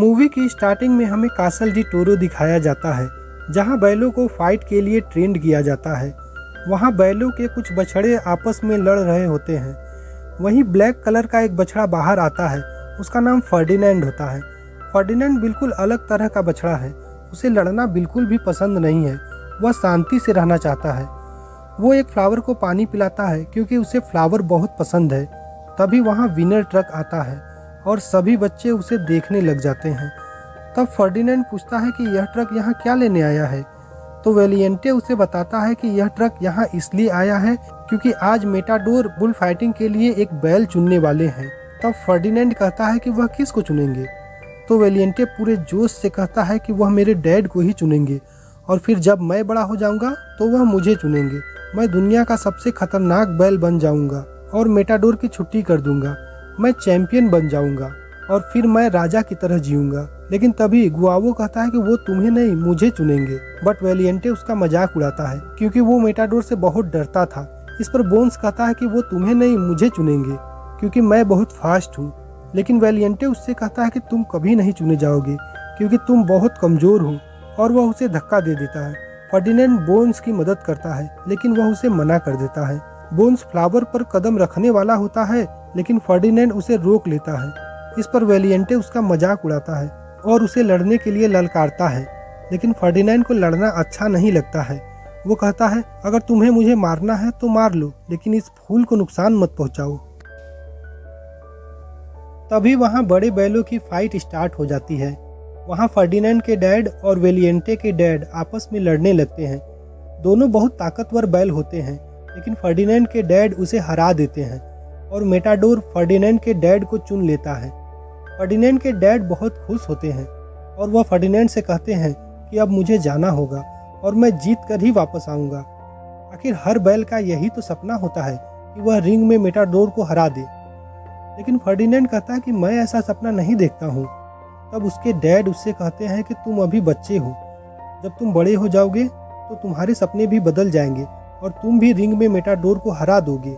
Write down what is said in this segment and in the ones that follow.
Movie की starting में हमें कासल डी टोरो दिखाया जाता है, जहां बैलों को फाइट के लिए ट्रेंड किया जाता है। वहां बैलों के कुछ बछड़े आपस में लड़ रहे होते हैं। वहीं ब्लैक कलर का एक बछड़ा बाहर आता है, उसका नाम फर्डिनेंड होता है। फर्डिनेंड बिल्कुल अलग तरह का बछड़ा है, उसे लड़ना बिल्कुल भी पसंद नहीं है, वह शांति से रहना चाहता है। वो एक फ्लावर को पानी पिलाता है क्योंकि उसे फ्लावर बहुत पसंद है। तभी वहाँ विनर ट्रक आता है और सभी बच्चे उसे देखने लग जाते हैं। तब फर्डिनेंड पूछता है कि यह ट्रक यहाँ क्या लेने आया है, तो वेलिएंटे उसे बताता है कि यह ट्रक यहाँ इसलिए आया है क्योंकि आज मेटाडोर बुल फाइटिंग के लिए एक बैल चुनने वाले हैं। तब फर्डिनेंड कहता है कि वह किसको चुनेंगे, तो वेलिएंटे पूरे जोश से कहता है कि वह मेरे डैड को ही चुनेंगे और फिर जब मैं बड़ा हो जाऊंगा तो वह मुझे चुनेंगे। मैं दुनिया का सबसे खतरनाक बैल बन जाऊंगा और मेटाडोर की छुट्टी कर दूंगा। मैं चैंपियन बन जाऊंगा और फिर मैं राजा की तरह जीऊंगा। लेकिन तभी गुआवो कहता है कि वो तुम्हें नहीं मुझे चुनेंगे। बट वेलिएंटे उसका मजाक उड़ाता है क्योंकि वो मेटाडोर से बहुत डरता था। इस पर बोन्स कहता है कि वो तुम्हें नहीं मुझे चुनेंगे क्योंकि मैं बहुत फास्ट हूँ। लेकिन वेलिएंटे उससे कहता है कि तुम कभी नहीं चुने जाओगे क्योंकि तुम बहुत कमजोर हो, और वह उसे धक्का दे देता है। फर्डिनेंड बोन्स की मदद करता है लेकिन वह उसे मना कर देता है। बोन्स फ्लावर पर कदम रखने वाला होता है लेकिन फर्डिनेंड उसे रोक लेता है। इस पर वेलिएंटे उसका मजाक उड़ाता है और उसे लड़ने के लिए ललकारता है, लेकिन फर्डिनेंड को लड़ना अच्छा नहीं लगता है। वो कहता है अगर तुम्हें मुझे मारना है तो मार लो, लेकिन इस फूल को नुकसान मत पहुंचाओ। तभी वहाँ बड़े बैलों की फाइट स्टार्ट हो जाती है। वहाँ फर्डिनेंड के डैड और वेलिएंटे के डैड आपस में लड़ने लगते हैं। दोनों बहुत ताकतवर बैल होते हैं, लेकिन फर्डिनेंड के डैड उसे हरा देते हैं और मेटाडोर फर्डिनेंड के डैड को चुन लेता है। फर्डिनेंड के डैड बहुत खुश होते हैं और वह फर्डिनेंड से कहते हैं कि अब मुझे जाना होगा और मैं जीत कर ही वापस आऊँगा। आखिर हर बैल का यही तो सपना होता है कि वह रिंग में मेटाडोर को हरा दे। लेकिन फर्डिनेंड कहता है कि मैं ऐसा सपना नहीं देखता हूँ। तब उसके डैड उससे कहते हैं कि तुम अभी बच्चे हो, जब तुम बड़े हो जाओगे तो तुम्हारे सपने भी बदल जाएंगे और तुम भी रिंग में मेटाडोर को हरा दोगे।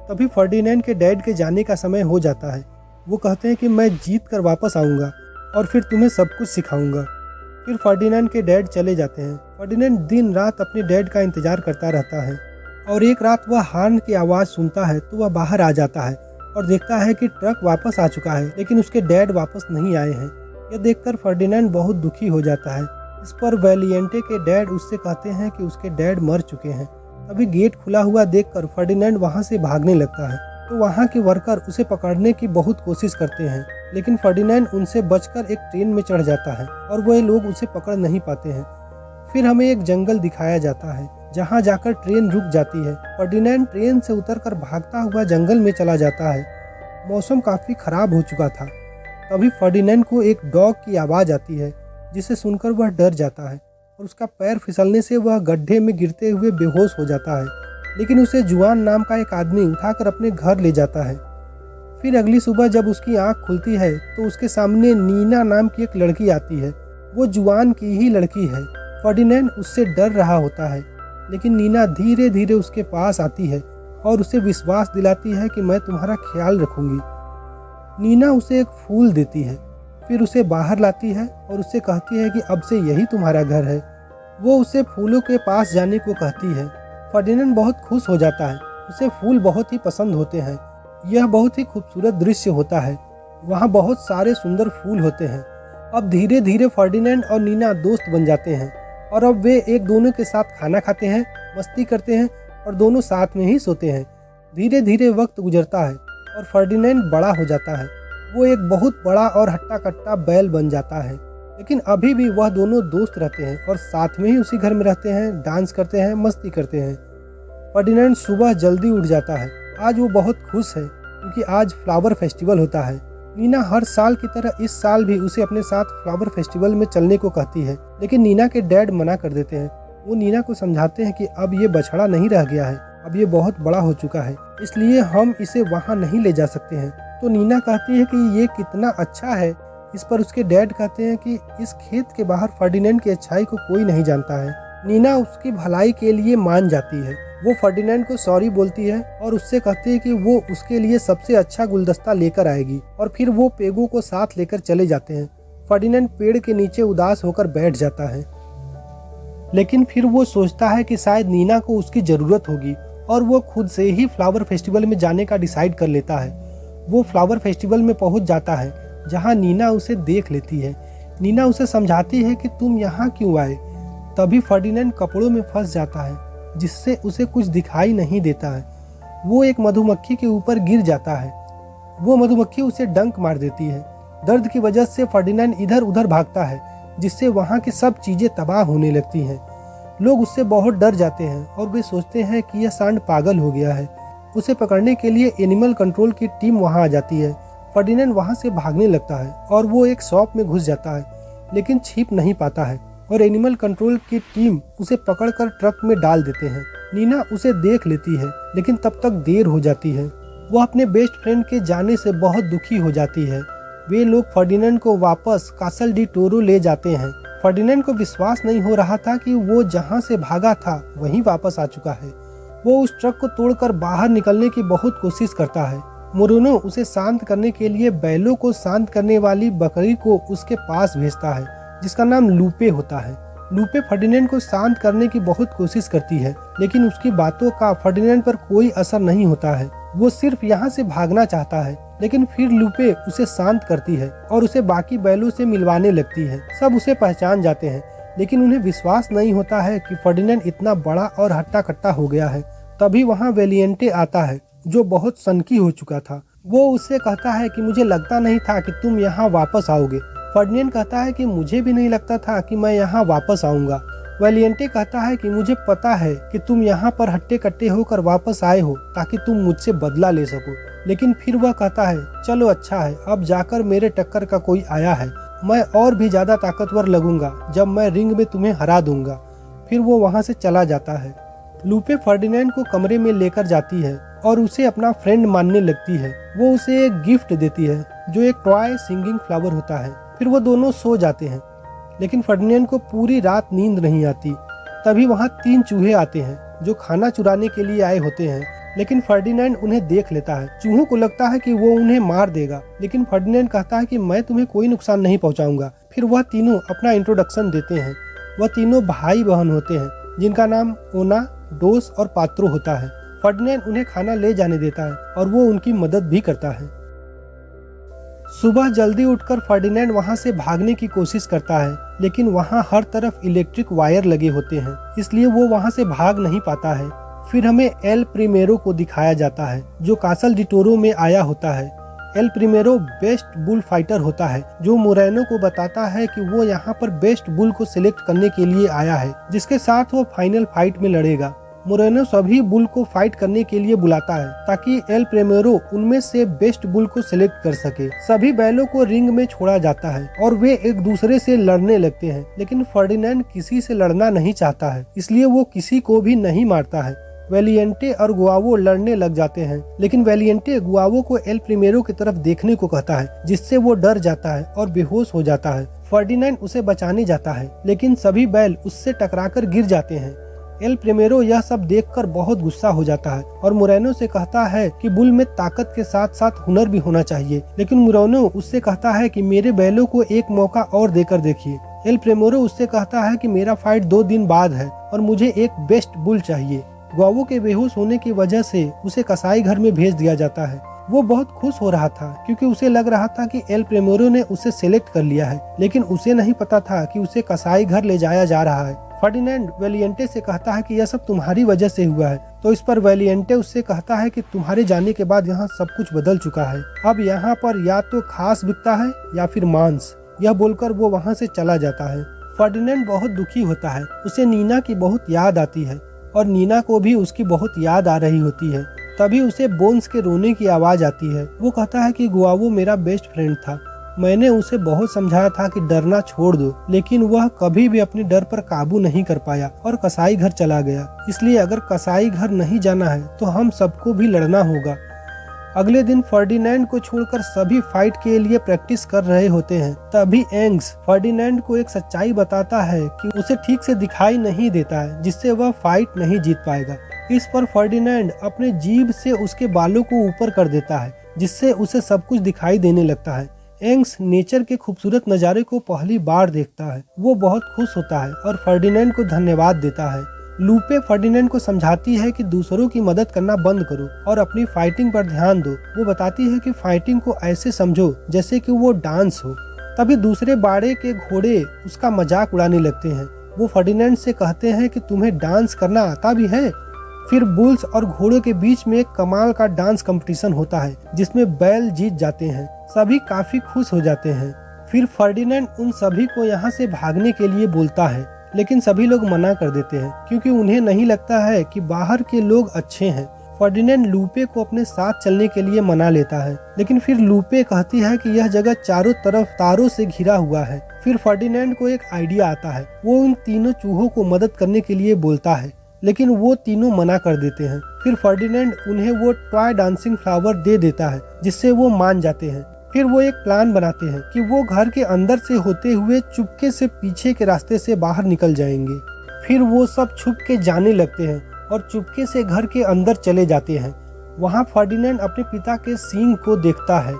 तभी फर्डिनेंड के डैड के जाने का समय हो जाता है। वो कहते हैं कि मैं जीत कर वापस आऊँगा और फिर तुम्हें सब कुछ सिखाऊंगा। फिर फर्डिनेंड के डैड चले जाते हैं। फर्डिनेंड दिन रात अपने डैड का इंतजार करता रहता है और एक रात वह हॉर्न की आवाज़ सुनता है तो वह बाहर आ जाता है और देखता है कि ट्रक वापस आ चुका है, लेकिन उसके डैड वापस नहीं आए हैं। यह देखकर फर्डिनेंड बहुत दुखी हो जाता है। इस पर वेलिएंटे के डैड उससे कहते हैं कि उसके डैड मर चुके हैं। तभी गेट खुला हुआ देखकर फर्डिनेंड वहां से भागने लगता है, तो वहां के वर्कर उसे पकड़ने की बहुत कोशिश करते हैं, लेकिन फर्डिनेंड उनसे बचकर एक ट्रेन में चढ़ जाता है और वह लोग उसे पकड़ नहीं पाते हैं। फिर हमें एक जंगल दिखाया जाता है जहां जाकर ट्रेन रुक जाती है। फर्डिनेंड ट्रेन से उतरकर भागता हुआ जंगल में चला जाता है। मौसम काफी खराब हो चुका था। तभी फर्डिनेंड को एक डॉग की आवाज़ आती है, जिसे सुनकर वह डर जाता है और उसका पैर फिसलने से वह गड्ढे में गिरते हुए बेहोश हो जाता है। लेकिन उसे जुआन नाम का एक आदमी उठाकर अपने घर ले जाता है। फिर अगली सुबह जब उसकी आंख खुलती है तो उसके सामने नीना नाम की एक लड़की आती है। वो जुआन की ही लड़की है। फर्डिनेंड उससे डर रहा होता है, लेकिन नीना धीरे धीरे उसके पास आती है और उसे विश्वास दिलाती है कि मैं तुम्हारा ख्याल रखूंगी। नीना उसे एक फूल देती है, फिर उसे बाहर लाती है और उससे कहती है कि अब से यही तुम्हारा घर है। वो उसे फूलों के पास जाने को कहती है। फर्डिनेंड बहुत खुश हो जाता है, उसे फूल बहुत ही पसंद होते हैं। यह बहुत ही खूबसूरत दृश्य होता है। वहाँ बहुत सारे सुंदर फूल होते हैं। अब धीरे धीरे फर्डिनेंड और नीना दोस्त बन जाते हैं और अब वे एक दोनों के साथ खाना खाते हैं, मस्ती करते हैं और दोनों साथ में ही सोते हैं। धीरे धीरे वक्त गुजरता है और फर्डिनेंड बड़ा हो जाता है। वो एक बहुत बड़ा और हट्टा कट्टा बैल बन जाता है, लेकिन अभी भी वह दोनों दोस्त रहते हैं और साथ में ही उसी घर में रहते हैं, डांस करते हैं, मस्ती करते हैं। फर्डिनेंड सुबह जल्दी उठ जाता है। आज वो बहुत खुश है क्योंकि आज फ्लावर फेस्टिवल होता है। नीना हर साल की तरह इस साल भी उसे अपने साथ फ्लावर फेस्टिवल में चलने को कहती है, लेकिन नीना के डैड मना कर देते हैं। वो नीना को समझाते हैं कि अब ये बछड़ा नहीं रह गया है, अब ये बहुत बड़ा हो चुका है, इसलिए हम इसे वहाँ नहीं ले जा सकते हैं। तो नीना कहती है कि ये कितना अच्छा है। इस पर उसके डैड कहते हैं कि इस खेत के बाहर फर्डिनेंड की अच्छाई को कोई नहीं जानता है। नीना उसकी भलाई के लिए मान जाती है। वो फर्डिनेंड को सॉरी बोलती है और उससे कहती है कि वो उसके लिए सबसे अच्छा गुलदस्ता लेकर आएगी और फिर वो पेगो को साथ लेकर चले जाते हैं। फर्डिनेंड पेड़ के नीचे उदास होकर बैठ जाता है, लेकिन फिर वो सोचता है कि शायद नीना को उसकी ज़रूरत होगी और वो खुद से ही फ्लावर फेस्टिवल में जाने का डिसाइड कर लेता है। वो फ्लावर फेस्टिवल में पहुंच जाता है जहां नीना उसे देख लेती है। नीना उसे समझाती है कि तुम यहाँ क्यों आए। तभी फर्डिनेंड कपड़ों में फंस जाता है जिससे उसे कुछ दिखाई नहीं देता है। वो एक मधुमक्खी के ऊपर गिर जाता है। वो मधुमक्खी उसे डंक मार देती है। दर्द की वजह से फर्डिनेंड इधर उधर भागता है जिससे वहाँ की सब चीज़ें तबाह होने लगती हैं। लोग उससे बहुत डर जाते हैं और वे सोचते हैं कि यह सांड पागल हो गया है। उसे पकड़ने के लिए एनिमल कंट्रोल की टीम वहाँ आ जाती है। फर्डिनेंड वहाँ से भागने लगता है और वो एक शॉप में घुस जाता है, लेकिन छिप नहीं पाता है और एनिमल कंट्रोल की टीम उसे पकड़कर ट्रक में डाल देते हैं। नीना उसे देख लेती है, लेकिन तब तक देर हो जाती है। वो अपने बेस्ट फ्रेंड के जाने से बहुत दुखी हो जाती है। वे लोग फर्डिनेंड को वापस कासल डी टोरो ले जाते हैं। फर्डिनेंड को विश्वास नहीं हो रहा था कि वो जहाँ से भागा था वहीं वापस आ चुका है। वो उस ट्रक को तोड़कर बाहर निकलने की बहुत कोशिश करता है। मोरेनो उसे शांत करने के लिए बैलों को शांत करने वाली बकरी को उसके पास भेजता है जिसका नाम लूपे होता है। लूपे फर्डिनेंड को शांत करने की बहुत कोशिश करती है, लेकिन उसकी बातों का फर्डिनेंड पर कोई असर नहीं होता है। वो सिर्फ यहाँ से भागना चाहता है, लेकिन फिर लूपे उसे शांत करती है और उसे बाकी बैलों से मिलवाने लगती है। सब उसे पहचान जाते हैं, लेकिन उन्हें विश्वास नहीं होता है कि फर्डिनेंड इतना बड़ा और हट्टा कट्टा हो गया है। तभी वहाँ वेलिएंटे आता है जो बहुत सनकी हो चुका था। वो उससे कहता है कि मुझे लगता नहीं था कि तुम यहाँ वापस आओगे। फर्डिनेंड कहता है कि मुझे भी नहीं लगता था कि मैं यहाँ वापस आऊँगा। वेलिएंटे कहता है कि मुझे पता है कि तुम यहाँ पर हट्टे कट्टे होकर वापस आए हो ताकि तुम मुझसे बदला ले सको, लेकिन फिर वह कहता है चलो अच्छा है, अब जाकर मेरे टक्कर का कोई आया है, मैं और भी ज्यादा ताकतवर लगूंगा जब मैं रिंग में तुम्हें हरा दूंगा। फिर वो वहाँ से चला जाता है। लूपे फर्डिनेंड को कमरे में लेकर जाती है और उसे अपना फ्रेंड मानने लगती है। वो उसे एक गिफ्ट देती है जो एक टॉय सिंगिंग फ्लावर होता है। फिर वो दोनों सो जाते हैं, लेकिन फर्डिनेंड को पूरी रात नींद नहीं आती। तभी वहाँ 3 चूहे आते हैं जो खाना चुराने के लिए आए होते हैं, लेकिन फर्डिनेंड उन्हें देख लेता है। चूहों को लगता है कि वो उन्हें मार देगा, लेकिन फर्डिनेंड कहता है कि मैं तुम्हें कोई नुकसान नहीं पहुंचाऊंगा। फिर वह तीनों अपना इंट्रोडक्शन देते हैं। वह तीनों भाई बहन होते हैं जिनका नाम ओना, डोस और पात्रो होता है। फर्डिनेंड उन्हें खाना ले जाने देता है और वो उनकी मदद भी करता है। सुबह जल्दी उठकर फर्डिनेंड वहां से भागने की कोशिश करता है, लेकिन वहां हर तरफ इलेक्ट्रिक वायर लगे होते हैं, इसलिए वो वहां से भाग नहीं पाता है। फिर हमें एल प्रीमेरो को दिखाया जाता है जो कासल डी टोरो में आया होता है। एल प्रीमेरो बेस्ट बुल फाइटर होता है जो मोरेनो को बताता है कि वो यहाँ पर बेस्ट बुल को सिलेक्ट करने के लिए आया है जिसके साथ वो फाइनल फाइट में लड़ेगा। मोरेनो सभी बुल को फाइट करने के लिए बुलाता है ताकि एल प्रीमेरो उनमें से बेस्ट बुल को सिलेक्ट कर सके। सभी बैलों को रिंग में छोड़ा जाता है और वे एक दूसरे से लड़ने लगते हैं, लेकिन फर्डिनेंड किसी से लड़ना नहीं चाहता है, इसलिए वो किसी को भी नहीं मारता है। वेलिएंटे और गुआवो लड़ने लग जाते हैं, लेकिन वेलिएंटे गुआवो को एल प्रीमेरो की तरफ देखने को कहता है जिससे वो डर जाता है और बेहोश हो जाता है। फर्डिनेंड उसे बचाने जाता है, लेकिन सभी बैल उससे टकराकर गिर जाते हैं। एल प्रीमेरो यह सब देखकर बहुत गुस्सा हो जाता है और मोरेनो से कहता है कि बुल में ताकत के साथ साथ हुनर भी होना चाहिए, लेकिन मोरेनो उससे कहता है कि मेरे बैलों को एक मौका और देकर देखिए। एल प्रीमेरो उससे कहता है कि मेरा फाइट 2 दिन बाद है और मुझे एक बेस्ट बुल चाहिए। गुआवो के बेहोश होने की वजह से उसे कसाई घर में भेज दिया जाता है। वो बहुत खुश हो रहा था क्योंकि उसे लग रहा था कि एल प्रीमेरो ने उसे सिलेक्ट कर लिया है, लेकिन उसे नहीं पता था कि उसे कसाई घर ले जाया जा रहा है। फर्डिनेंड वेलिएंटे से कहता है कि यह सब तुम्हारी वजह से हुआ है, तो इस पर वेलिएंटे उससे कहता है कि तुम्हारे जाने के बाद यहाँ सब कुछ बदल चुका है, अब यहाँ पर या तो खास बिकता है या फिर मांस। यह बोलकर वो वहाँ से चला जाता है। फर्डिनेंड बहुत दुखी होता है, उसे नीना की बहुत याद आती है और नीना को भी उसकी बहुत याद आ रही होती है। तभी उसे बोन्स के रोने की आवाज आती है। वो कहता है कि गुआवो मेरा बेस्ट फ्रेंड था, मैंने उसे बहुत समझाया था कि डरना छोड़ दो, लेकिन वह कभी भी अपने डर पर काबू नहीं कर पाया और कसाई घर चला गया। इसलिए अगर कसाई घर नहीं जाना है तो हम सबको भी लड़ना होगा। अगले दिन फर्डिनेंड को छोड़कर सभी फाइट के लिए प्रैक्टिस कर रहे होते हैं। तभी एंग्स फर्डिनेंड को एक सच्चाई बताता है कि उसे ठीक से दिखाई नहीं देता है, जिससे वह फाइट नहीं जीत पाएगा। इस पर फर्डिनेंड अपने जीभ से उसके बालों को ऊपर कर देता है, जिससे उसे सब कुछ दिखाई देने लगता है। एंग्स नेचर के खूबसूरत नज़ारे को पहली बार देखता है। वो बहुत खुश होता है और फर्डिनेंड को धन्यवाद देता है। लूपे फर्डिनेंड को समझाती है कि दूसरों की मदद करना बंद करो और अपनी फाइटिंग पर ध्यान दो। वो बताती है कि फाइटिंग को ऐसे समझो जैसे कि वो डांस हो। तभी दूसरे बाड़े के घोड़े उसका मजाक उड़ाने लगते हैं। वो फर्डिनेंड से कहते हैं कि तुम्हें डांस करना आता भी है। फिर बुल्स और घोड़ों के बीच में एक कमाल का डांस कंपटीशन होता है जिसमें बैल जीत जाते हैं। सभी काफी खुश हो जाते हैं। फिर फर्डिनेंड उन सभी को यहाँ से भागने के लिए बोलता है, लेकिन सभी लोग मना कर देते हैं क्योंकि उन्हें नहीं लगता है कि बाहर के लोग अच्छे हैं। फर्डिनेंड लूपे को अपने साथ चलने के लिए मना लेता है, लेकिन फिर लूपे कहती है कि यह जगह चारों तरफ तारों से घिरा हुआ है। फिर फर्डिनेंड को एक आइडिया आता है। वो उन तीनों चूहों को मदद करने के लिए बोलता है, लेकिन वो तीनों मना कर देते हैं। फिर फर्डिनेंड उन्हें वो टॉय डांसिंग फ्लावर दे देता है जिससे वो मान जाते हैं। फिर वो एक प्लान बनाते हैं कि वो घर के अंदर से होते हुए चुपके से पीछे के रास्ते से बाहर निकल जाएंगे। फिर वो सब छुप के जाने लगते हैं और चुपके से घर के अंदर चले जाते हैं। वहाँ फर्डिनेंड अपने पिता के सींग को देखता है।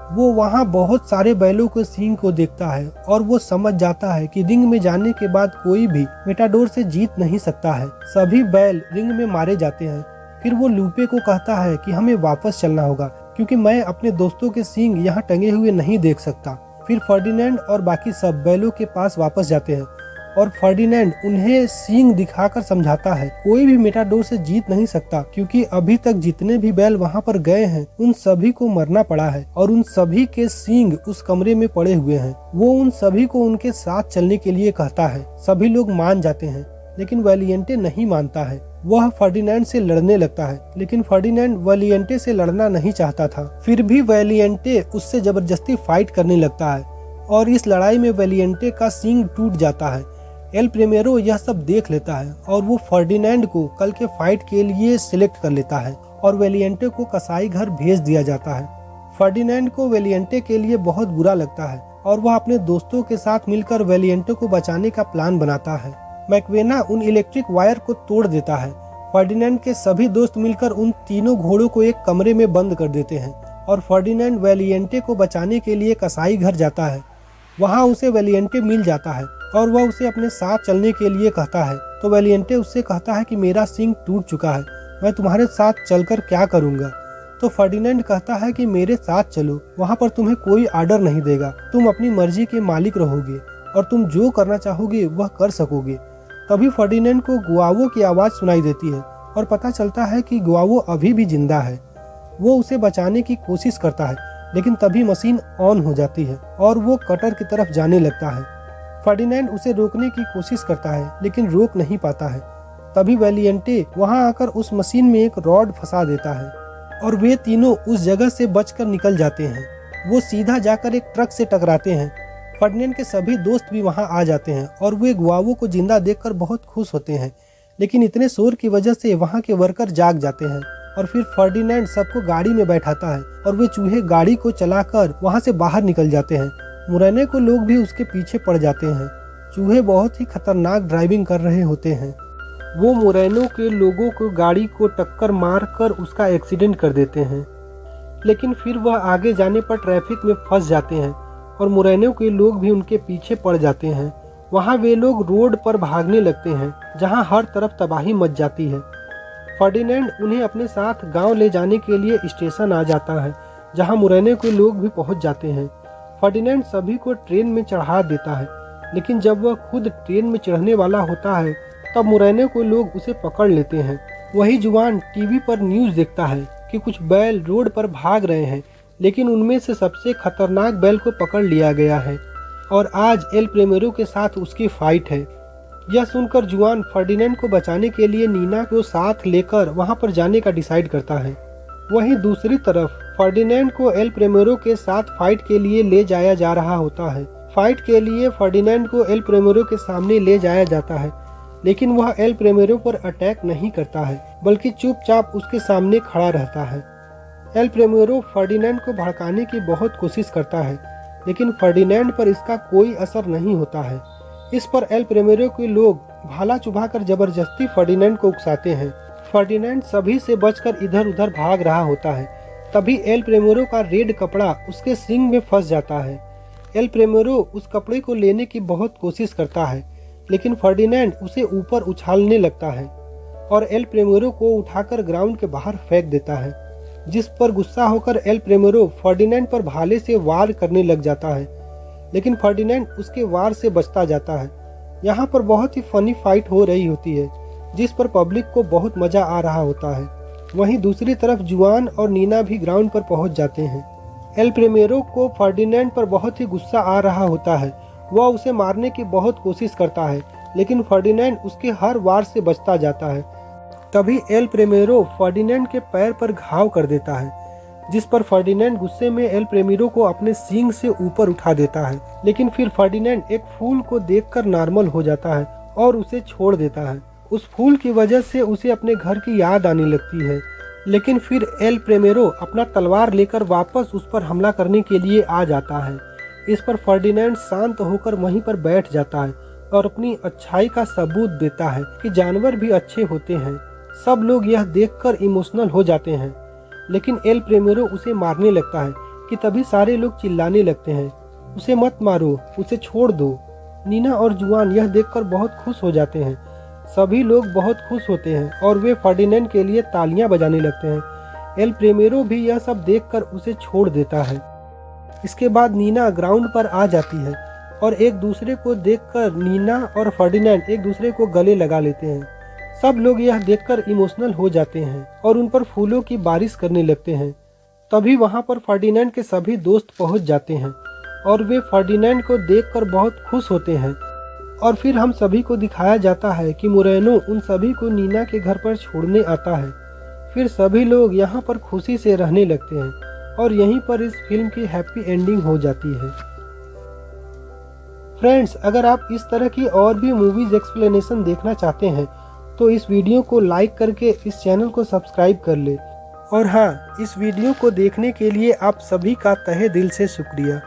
वो वहाँ बहुत सारे बैलों के सींग को देखता है और वो समझ जाता है कि रिंग में जाने के बाद कोई भी मेटाडोर से जीत नहीं सकता है। सभी बैल रिंग में मारे जाते हैं। फिर वो लूपे को कहता है कि हमें वापस चलना होगा क्योंकि मैं अपने दोस्तों के सींग यहाँ टंगे हुए नहीं देख सकता। फिर फर्डिनेंड और बाकी सब बैलों के पास वापस जाते हैं और फर्डिनेंड उन्हें सींग दिखाकर समझाता है कोई भी मेटाडोर से जीत नहीं सकता क्योंकि अभी तक जितने भी बैल वहाँ पर गए हैं उन सभी को मरना पड़ा है और उन सभी के सींग उस कमरे में पड़े हुए हैं। वो उन सभी को उनके साथ चलने के लिए कहता है। सभी लोग मान जाते हैं, लेकिन वेलिएंटे नहीं मानता है। वह फर्डिनेंड से लड़ने लगता है, लेकिन फर्डिनेंड वेलिएंटे से लड़ना नहीं चाहता था। फिर भी वेलिएंटे उससे जबरदस्ती फाइट करने लगता है और इस लड़ाई में वेलिएंटे का सींग टूट जाता है। एल प्रीमेरो यह सब देख लेता है और वो फर्डिनेंड को कल के फाइट के लिए सिलेक्ट कर लेता है और वेलिएंटे को कसाई घर भेज दिया जाता है। फर्डिनेंड को वेलिएंटे के लिए बहुत बुरा लगता है और वह अपने दोस्तों के साथ मिलकर वेलिएंटे को बचाने का प्लान बनाता है। मैकवेना उन इलेक्ट्रिक वायर को तोड़ देता है। फर्डिनेंड के सभी दोस्त मिलकर उन तीनों घोड़ों को एक कमरे में बंद कर देते हैं और फर्डिनेंड वेलिएंटे को बचाने के लिए कसाई घर जाता है। वहाँ उसे वेलिएंटे मिल जाता है और वह उसे अपने साथ चलने के लिए कहता है। तो वेलिएंटे उससे कहता है कि मेरा सींग टूट चुका है, मैं तुम्हारे साथ चलकर क्या करूँगा। तो फर्डिनेंड कहता है कि मेरे साथ चलो, वहाँ पर तुम्हें कोई आर्डर नहीं देगा, तुम अपनी मर्जी के मालिक रहोगे और तुम जो करना चाहोगे वह कर सकोगे। तभी फर्डिनेंड को गुआवो की आवाज़ सुनाई देती है और पता चलता है कि गुआवो अभी भी जिंदा है। वो उसे बचाने की कोशिश करता है, लेकिन तभी मशीन ऑन हो जाती है और वो कटर की तरफ जाने लगता है। फर्डिनेंड उसे रोकने की कोशिश करता है, लेकिन रोक नहीं पाता है। तभी वेलिएंटे वहां आकर उस मशीन में एक रॉड फंसा देता है और वे तीनों उस जगह से बचकर निकल जाते हैं। वो सीधा जाकर एक ट्रक से टकराते हैं। फर्डिनेंड के सभी दोस्त भी वहां आ जाते हैं और वे गुआवो को जिंदा देखकर बहुत खुश होते हैं, लेकिन इतने शोर की वजह से वहां के वर्कर जाग जाते हैं और फिर फर्डिनेंड सबको गाड़ी में बैठाता है और वे चूहे गाड़ी को चलाकर वहां से बाहर निकल जाते हैं। मुरैने को लोग भी उसके पीछे पड़ जाते हैं। चूहे बहुत ही खतरनाक ड्राइविंग कर रहे होते हैं। वो मुरैनों के लोगों को गाड़ी को टक्कर मारकर उसका एक्सीडेंट कर देते हैं, लेकिन फिर वह आगे जाने पर ट्रैफिक में फंस जाते हैं और मुरैनों के लोग भी उनके पीछे पड़ जाते हैं। वहाँ वे लोग रोड पर भागने लगते हैं जहाँ हर तरफ तबाही मच जाती है। फर्डिनेंड उन्हें अपने साथ गांव ले जाने के लिए स्टेशन आ जाता है जहाँ मुरैने के लोग भी पहुँच जाते हैं। फर्डिनेंड सभी को ट्रेन में चढ़ा देता है, लेकिन जब वह खुद ट्रेन में चढ़ने वाला होता है तब मुरैने को लोग उसे पकड़ लेते हैं। वही जुआन टीवी पर न्यूज़ देखता है कि कुछ बैल रोड पर भाग रहे हैं, लेकिन उनमें से सबसे खतरनाक बैल को पकड़ लिया गया है और आज एल प्रीमेरो के साथ उसकी फाइट है। यह सुनकर जुआन फर्डिनेंड को बचाने के लिए नीना को साथ लेकर वहां पर जाने का डिसाइड करता है। वहीं दूसरी तरफ फर्डिनेंड को एल प्रीमेरो के साथ फाइट के लिए ले जाया जा रहा होता है। फाइट के लिए फर्डिनेंड को एल प्रीमेरो के सामने ले जाया जाता है, लेकिन वह एल प्रीमेरो पर अटैक नहीं करता है, बल्कि चुपचाप उसके सामने खड़ा रहता है। एल प्रीमेरो फर्डिनेंड को भड़काने की बहुत कोशिश करता है, लेकिन फर्डिनेंड पर इसका कोई असर नहीं होता है। इस पर एल प्रीमेरो के लोग भाला चुभाकर जबरदस्ती फर्डिनेंड को उकसाते हैं। फर्डिनेंड सभी से बचकर इधर उधर भाग रहा होता है। तभी एल प्रेमेरो का रेड कपड़ा उसके सींग में फंस जाता है। एल प्रेमेरो उस कपड़े को लेने की बहुत कोशिश करता है, लेकिन फर्डिनेंड उसे ऊपर उछालने लगता है और एल प्रेमेरो को उठाकर ग्राउंड के बाहर फेंक देता है, जिस पर गुस्सा होकर एल प्रेमेरो फर्डिनेंड पर भाले से वार करने लग जाता है, लेकिन फर्डिनेंड उसके वार से बचता जाता है। यहाँ पर बहुत ही फनी फाइट हो रही होती है, जिस पर पब्लिक को बहुत मजा आ रहा होता है। वहीं दूसरी तरफ जुआन और नीना भी ग्राउंड पर पहुंच जाते हैं। एल प्रेमेरो को फर्डिनेंड पर बहुत ही गुस्सा आ रहा होता है। वह उसे मारने की बहुत कोशिश करता है, लेकिन फर्डिनेंड उसके हर वार से बचता जाता है। तभी एल प्रेमेरो फर्डिनेंड के पैर पर घाव कर देता है, जिस पर फर्डिनेंड गुस्से में एल प्रेमेरो को अपने सींग से ऊपर उठा देता है, लेकिन फिर फर्डिनेंड एक फूल को देखकर नॉर्मल हो जाता है और उसे छोड़ देता है। उस फूल की वजह से उसे अपने घर की याद आने लगती है, लेकिन फिर एल प्रेमेरो अपना तलवार लेकर वापस उस पर हमला करने के लिए आ जाता है। इस पर फर्डिनेंड शांत होकर वहीं पर बैठ जाता है और अपनी अच्छाई का सबूत देता है कि जानवर भी अच्छे होते हैं। सब लोग यह देखकर इमोशनल हो जाते हैं, लेकिन एल प्रेमेरो उसे मारने लगता है कि तभी सारे लोग चिल्लाने लगते हैं, उसे मत मारो, उसे छोड़ दो। नीना और जुआन यह देखकर बहुत खुश हो जाते हैं। सभी लोग बहुत खुश होते हैं और वे फर्डिनेंड के लिए तालियां बजाने लगते हैं। एल प्रेमेरो भी यह सब देखकर उसे छोड़ देता है। इसके बाद नीना ग्राउंड पर आ जाती है और एक दूसरे को देखकर नीना और फर्डिनेंड एक दूसरे को गले लगा लेते हैं। सब लोग यह देखकर इमोशनल हो जाते हैं और उन पर फूलों की बारिश करने लगते हैं। तभी वहां पर फर्डिनेंड के सभी दोस्त पहुंच जाते हैं और वे फर्डिनेंड को देखकर बहुत खुश होते हैं। और फिर हम सभी को दिखाया जाता है कि मोरेनो उन सभी को नीना के घर पर छोड़ने आता है। फिर सभी लोग यहाँ पर खुशी से रहने लगते हैं और यहीं पर इस फिल्म की हैप्पी एंडिंग हो जाती है। फ्रेंड्स, अगर आप इस तरह की और भी मूवीज एक्सप्लेनेशन देखना चाहते हैं तो इस वीडियो को लाइक करके इस चैनल को सब्सक्राइब कर ले। और हाँ, इस वीडियो को देखने के लिए आप सभी का तहे दिल से शुक्रिया।